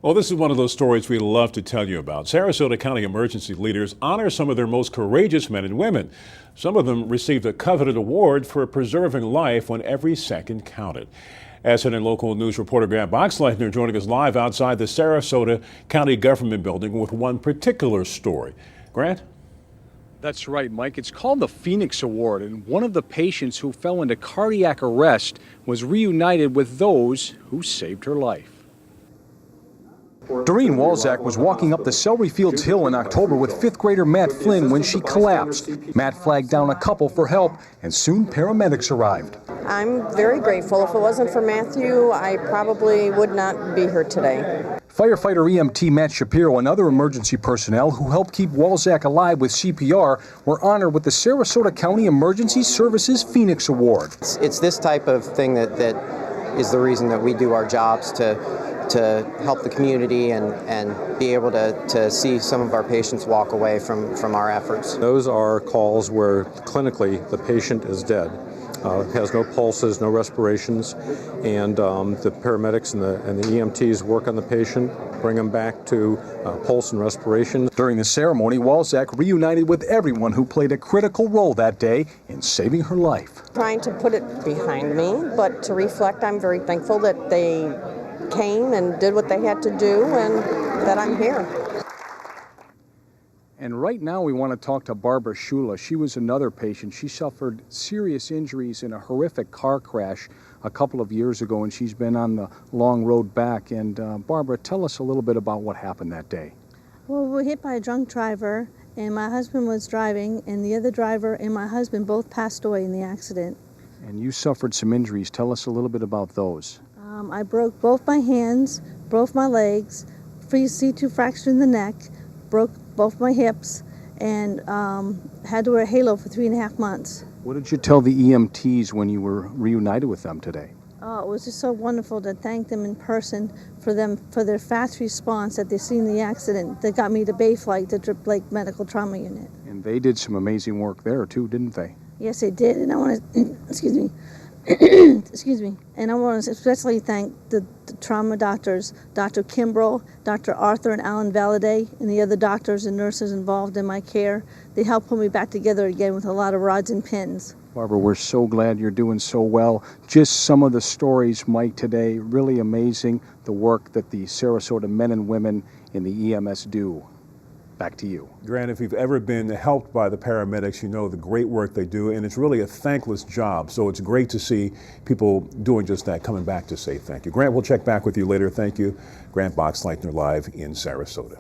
Well, this is one of those stories we love to tell you about. Sarasota County emergency leaders honor some of their most courageous men and women. Some of them received a coveted award for preserving life when every second counted. SNN local news reporter Grant Boxleitner joining us live outside the Sarasota County Government Building with one particular story. Grant? That's right, Mike. It's called the Phoenix Award, and one of the patients who fell into cardiac arrest was reunited with those who saved her life. Doreen Walzak was walking up the Celery Fields Hill in October with fifth grader Matt Flynn when she collapsed. Matt flagged down a couple for help, and soon paramedics arrived. I'm very grateful. If it wasn't for Matthew, I probably would not be here today. Firefighter EMT Matt Shapiro and other emergency personnel who helped keep Walzak alive with CPR were honored with the Sarasota County Emergency Services Phoenix Award. It's this type of thing that is the reason that we do our jobs, to help the community and be able to see some of our patients walk away from our efforts. Those are calls where clinically the patient is dead, has no pulses, no respirations, and the paramedics and the EMTs work on the patient, bring them back to pulse and respiration. During the ceremony, Walzak reunited with everyone who played a critical role that day in saving her life. Trying to put it behind me, but to reflect, I'm very thankful that they came and did what they had to do and that I'm here. And right now we want to talk to Barbara Shula. She was another patient. She suffered serious injuries in a horrific car crash a couple of years ago, and she's been on the long road back. And Barbara, tell us a little bit about what happened that day. Well, we were hit by a drunk driver, and my husband was driving, and the other driver and my husband both passed away in the accident. And you suffered some injuries. Tell us a little bit about those. I broke both my hands, both my legs, C2 fracture in the neck, broke both my hips, and had to wear a halo for 3.5 months. What did you tell the EMTs when you were reunited with them today? Oh, it was just so wonderful to thank them in person for their fast response that they seen the accident that got me to Bayflight, the Drip Lake Medical Trauma Unit. And they did some amazing work there too, didn't they? Yes, they did, and I want to, excuse me, excuse me, and I want to especially thank the trauma doctors, Dr. Kimbrell, Dr. Arthur and Alan Valladay, and the other doctors and nurses involved in my care. They helped put me back together again with a lot of rods and pins. Barbara, we're so glad you're doing so well. Just some of the stories, Mike, today, really amazing, the work that the Sarasota men and women in the EMS do. Back to you. Grant, if you've ever been helped by the paramedics, you know the great work they do, and it's really a thankless job. So it's great to see people doing just that, coming back to say thank you. Grant, we'll check back with you later. Thank you. Grant Boxleitner live in Sarasota.